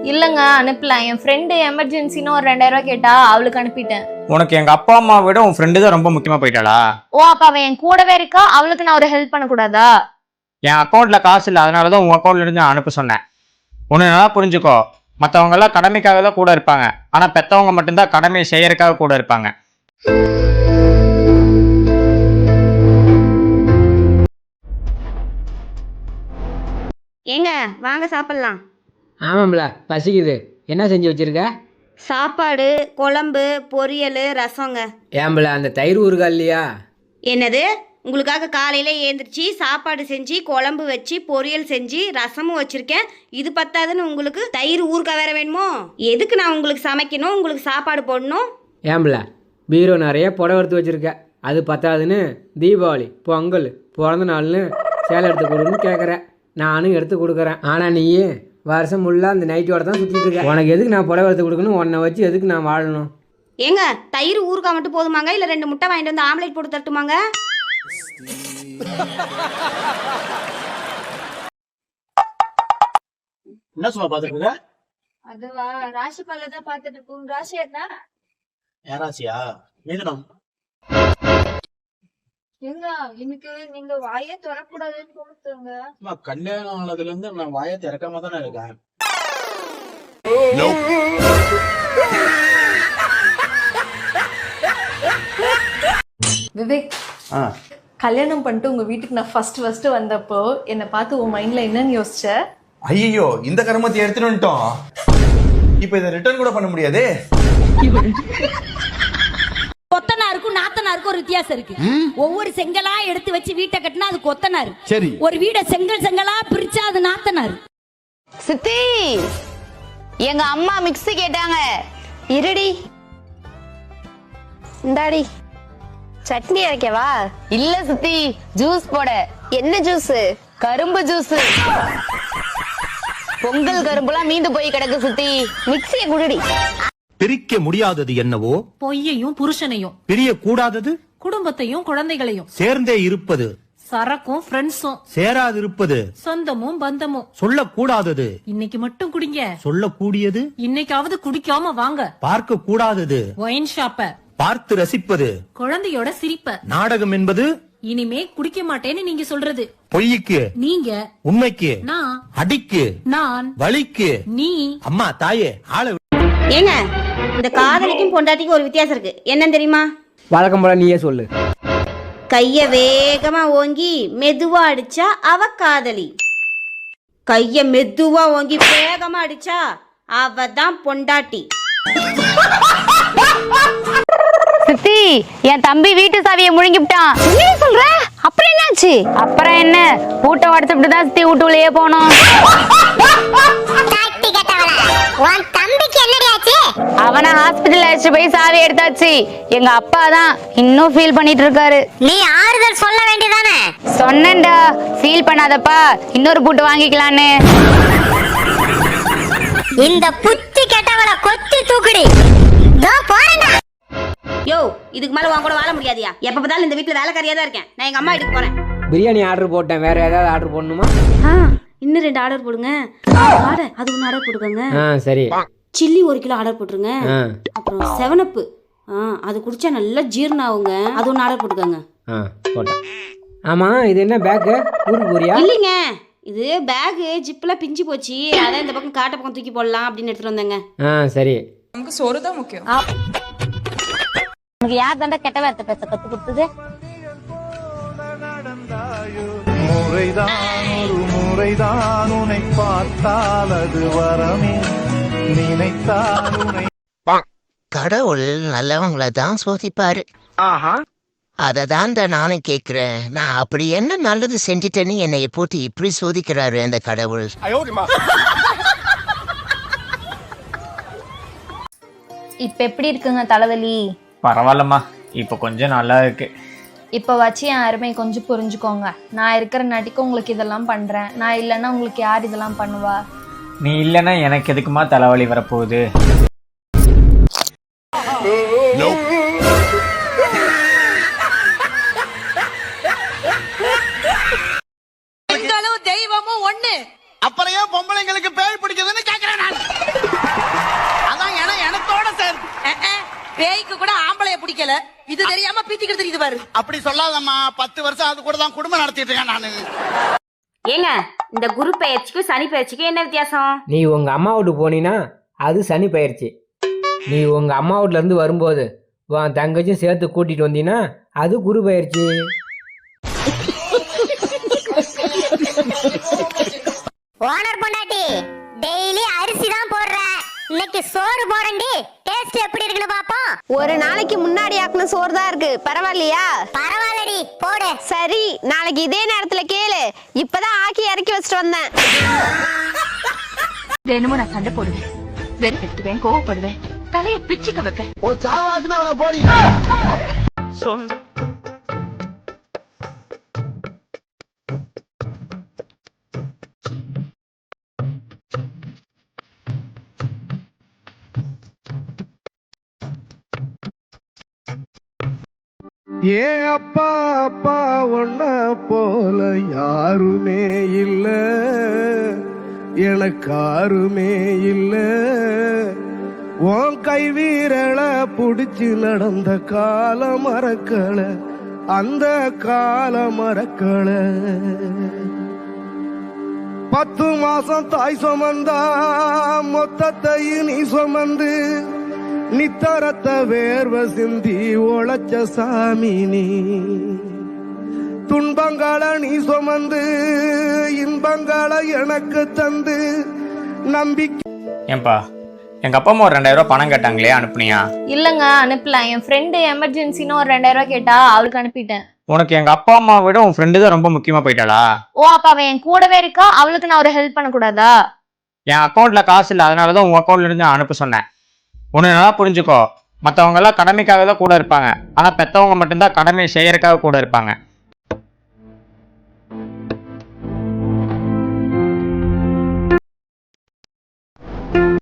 இல்லங்க அனுப்பல. என் ஃப்ரெண்டு எமர்ஜென்சின்னு ஒரு 2000 ரூபாய் கேட்டா அவளுக்கு அனுப்பிட்டேன். உனக்கு எங்க அப்பா அம்மா விட உன் ஃப்ரெண்டு தான் ரொம்ப முக்கியமா போயிட்டாளா? ஓ அப்ப அவ என் கூடவே இருக்கா, அவளுக்கு நான் ஒரு ஹெல்ப் பண்ண கூடாதா? என் அக்கௌண்ட்ல காசு இல்லை, அதனாலதான் உன் அக்கௌண்ட்ல இருந்து நான் அனுப்ப சொன்னேன். ஒன்னு நல்லா புரிஞ்சுக்கோ, மற்றவங்க எல்லாம் கடமைக்காக தான் கூட இருப்பாங்க, ஆனா பெத்தவங்க மட்டும்தான் கடமையை செய்யறதுக்காக கூட இருப்பாங்க. ஏங்க வாங்க சாப்பிடலாம். ஆமாம்ல, பசிக்குது. என்ன செஞ்சு வச்சிருக்க? சாப்பாடு, குழம்பு, பொரியல், ரசங்க. ஏம்பல அந்த தயிர் ஊறுகாய் இல்லையா? என்னது? உங்களுக்காக காலையில ஏந்திரிச்சு சாப்பாடு செஞ்சு குழம்பு வச்சு பொரியல் செஞ்சு ரசமும் வச்சிருக்கேன். இது பத்தாதுன்னு உங்களுக்கு தயிர் ஊறுகாய் வேற வேணுமோ? எதுக்கு நான் உங்களுக்கு சமைக்கணும், உங்களுக்கு சாப்பாடு போடணும்? ஏம்பல பீரோ நிறைய புடவை எடுத்து வச்சிருக்க, அது பத்தாதுன்னு தீபாவளி, பொங்கல், பிறந்த நாள்னு சேலை எடுத்து கொடுன்னு கேட்குற. நானும் எடுத்து கொடுக்குறேன். ஆனால் நீ வருஷம் ஃபுல்லாக அந்த நைட்டோட தான் சுற்றிட்டு இருக்க. உனக்கு எதுக்கு நான் புடவை எடுத்து கொடுக்கணும்? உன்னை வச்சு எதுக்கு நான் வாழணும்? ஏங்க தயிர் ஊறுகாய் மட்டும் போதுமாங்க, இல்லை 2 முட்டை வாங்கிட்டு வந்து ஆம்லேட் போட்டு தட்டுமாங்க? என்ன சும்மா பாத்துருக்க? அதுவா ராசி பலதான் பாத்துட்டு இருக்கோம். ராசி என்ன? ஏராசியா? மிதுனம். எங்க இன்னைக்கு நீங்க வாயே திறக்கூடாதுன்னு கொடுத்துங்க. கல்யாணம் ஆனதுல இருந்து நான் வாயை திறக்காம தானே இருக்கேன். விவேக், கல்யாணம் பண்ணிட்டு உங்க வீட்டுக்கு நான் ஃபர்ஸ்ட் வந்தப்போ என்னை பார்த்து உன் மைண்ட்ல என்னன்னு யோசிச்ச? ஐயோ, இந்த கருமத்தை எடுத்துட்டு வந்துட்டோம். இப்ப இதை ரிட்டர்ன் கூட பண்ண முடியாதே. கொத்தனாருக்கும் நாத்தனாருக்கும் ஒரு வித்தியாசம் இருக்கு. ஒவ்வொரு செங்கலா எடுத்து வச்சு வீட்டை கட்டினா அது கொத்தனாரு. சரி, ஒரு வீட செங்கலா பிரிச்சா அது நாத்தனாரு. சித்தி, எங்க அம்மா மிக்ஸி கேட்டாங்க. இருடி, இந்தாடி. சட்னி அரைக்கவா? இல்ல சித்தி, ஜூஸ் போட. என்ன ஜூஸ்? கரும்பு ஜூஸ். பொங்கல் கரும்புலாம் மீந்து போய் கிடக்கு சித்தி, மிக்ஸியை குடுடி. பிரிக்க முடியாதது என்னவோ பொய்யையும் புருஷனையும், பிரிய கூடாதது குடும்பத்தையும் குழந்தைகளையும், சேர்ந்தே இருப்பது சரக்கும் ஃப்ரெண்ட்ஸும், சேராதிருப்பது சொந்தமும் பந்தமும். சொல்லக்கூடாதது இன்னைக்கு மட்டும் குடிங்க, சொல்லக்கூடியது இன்னைக்காவது குடிக்காம வாங்க. பார்க்க கூடாதது ஒயின் ஷாப்ப பார்த்து ரசிப்பது, குழந்தையோட சிரிப்ப. நாடகம் என்பது இனிமே குடிக்க மாட்டேன்னு நீங்க சொல்றது. பொய்க்கு நீங்க, உண்மைக்கு நான், அடிக்கு நான், வலிக்கு நீ. அம்மா தாயே ஆள. ஏங்க இந்த காதலிக்கும் பொண்டாட்டிக்கும் ஒரு வித்தியாசம் இருக்கு. என்னன்னு தெரியுமா? வழக்கம் போல நீயே சொல்லு. கைய வேகமா ஓங்கி மெதுவா அடிச்சா அவ காதலி, கைய மெதுவா ஓங்கி வேகமா அடிச்சா அவ தான் பொண்டாட்டி. சித்தி, என் தம்பி வீட்டு சாவியை முழுங்கிவிட்டான். என்ன சொல்ற? அப்புறம் என்னாச்சு? அப்புறம் என்ன, பூட்டை உடச்சுட்டு தான் சித்தி வீட்டுக்குள்ளேயே போனோம். அவனை ஹாஸ்பிட்டல் அழைச்சிட்டு போய் சாவி எடுத்தாச்சு. எங்க அப்பா தான் இன்னும் ஃபீல் பண்ணிட்டு இருக்காரு. நீ ஆறுதல் சொல்ல வேண்டியதானே? சொன்னேன்டா, ஃபீல் பண்ணாதப்பா, இன்னொரு பூட்டு வாங்கிக்கலான்னு. இந்த புத்தி கெட்டவளை கொத்தி தூக்குடி. யோ, இதுக்கு மேல உன் கூட வாழ முடியாதியா? எப்ப பார்த்தாலும் இந்த வீட்டுல வேலைக்காரியா தான் இருக்கேன். நான் எங்க அம்மா வீட்டுக்கு போறேன். பிரியாணி ஆர்டர் போட்டேன், வேற ஏதாவது ஆர்டர் போடணுமா? இன்னும் 2 ஆர்டர் போடுங்க. அது 1 ஆர்டர் போட்டுக்கோங்க. சரி. சில்லி 1 கிலோ ஆர்டர் போட்டுருங்க. அப்புறம் 7up, அது குடிச்சா நல்லா ஜீரணம் ஆகுங்க, அது 1 ஆர்டர் போட்டுக்கோங்க. போட்டேன். ஆமா, இது என்ன பேக்கு? ஊருக்கு போறியா? இல்லைங்க, இது பேக் ஜிப்ல பிஞ்சு போச்சு, அதான் இந்த பக்கம் காட்ட பக்கம் தூக்கி போடலாம் அப்படின்னு எடுத்துட்டு வந்தேங்க. சரி. நமக்கு சோறு தான் முக்கியம். உனக்கு யார் தாண்டா கெட்ட வார்த்தை பேச கத்து கொடுத்தது? முறைதான் ஒரு முறைதான், உன்னை பார்த்தால் அது வரமே, நினைத்தால் உன்னை. கடவுள் நல்லவங்களை தான் சோதிப்பாரு. அததான் நானும் கேக்குறேன். நான் அப்படி என்ன நல்லது செஞ்சுட்டேன்னு என்னை போட்டு இப்படி சோதிக்கிறாரு அந்த கடவுள். இப்ப எப்படி இருக்குங்க தலைவலி? பரவாயில்லம்மா, இப்ப கொஞ்சம் நல்லா இருக்கு. இப்ப வச்சு என் அருமை கொஞ்சம் புரிஞ்சுக்கோங்க. நான் இருக்கிற நாட்டிக்கு உங்களுக்கு இதெல்லாம் பண்றேன். நான் இல்லைன்னா உங்களுக்கு யார் இதெல்லாம் பண்ணுவா? நீ இல்லைன்னா எனக்கு எதுக்குமா தலைவலி வரப்போகுது? தெய்வமும் ஒண்ணு. அப்புறம் ஏன் பொம்பளைங்களுக்கு பேய் பிடிக்குதுன்னு கேக்குறேன் நான். பேய்க்கு கூட ஆம்பளைய பிடிக்கல இது தெரியாம பீத்திக்கிட்டு தெரியுது பாரு. அப்படி சொல்லாதம்மா, 10 வருஷம் அது கூட தான் குடும்பம் நடத்திட்டு இருக்கேன் நானு. ஏங்க இந்த குரு பயிற்சிக்கும் சனி பயிற்சிக்கும் என்ன வித்தியாசம்? நீ உங்கள் அம்மா வீட்டுக்கு போனீன்னா அது சனி பயிற்சி. நீ உங்கள் அம்மா வீட்டிலேருந்து வரும்போது உன் தங்கச்சியும் சேர்த்து கூட்டிகிட்டு வந்தீங்கன்னா அது குரு பயிற்சி. ஓனர் பொண்டாட்டி டெய்லி அரிசி தான் போடுற, இன்னைக்கு சோறு போடண்டி. டேஸ்ட் எப்படி இருக்குன்னு பாப்போம். ஒரு நாளைக்கு முன்னாடி ஆக்குன சோறு தான் இருக்கு, பரவாயில்லையா? பரவாயில்லடி போடு. சரி, நாளைக்கு இதே நேரத்துல கேளு. இப்பதான் ஆக்கி இறக்கி வச்சுட்டு வந்தேன். தினமும் நான் சண்டை போடுவேன், வெறுப்பெடுத்துவேன், கோவப்படுவேன், தலையை பிச்சுக்க வைப்பேன். ஏ அப்பா அப்பா ஒன்ன போல யாருமே இல்ல, எனக்கு யாருமே இல்ல. உன் கை வீரல புடிச்சு நடந்த கால மறக்கல, அந்த கால மறக்கல. 10 மாசம் தாய் சுமந்தா மொத்தத்தையும் நீ சுமந்து நித்தரத்த வேர்வ சிந்தி உழைச்ச சாமி நீ. துன்பங்களை நீ சுமந்து இன்பங்களை எனக்கு தந்து நம்பிக்கை. ஏன்பா எங்க அப்பா அம்மா ஒரு 2000 ரூபாய் பணம் கேட்டாங்களே, அனுப்புனியா? இல்லைங்க அனுப்பல. என் ஃப்ரெண்டு எமர்ஜென்சின்னு ஒரு 2000 ரூபாய் கேட்டா அவளுக்கு அனுப்பிட்டேன். உனக்கு எங்க அப்பா அம்மாவை விட உன் ஃப்ரெண்டு தான் ரொம்ப முக்கியமா போயிட்டாளா? ஓ அப்ப அவன் என் கூடவே இருக்கா, அவளுக்கு நான் ஒரு ஹெல்ப் பண்ணக்கூடாதா? என் அக்கௌண்ட்ல காசு இல்லை, அதனாலதான் உன் அக்கௌண்ட்ல இருந்து அனுப்ப சொன்னேன். ஒன்று நல்லா புரிஞ்சுக்கோ, மற்றவங்க எல்லாம் கடமைக்காக தான் கூட இருப்பாங்க, ஆனா பெத்தவங்க மட்டும்தான் கடமையை செய்யறதுக்காக கூட இருப்பாங்க.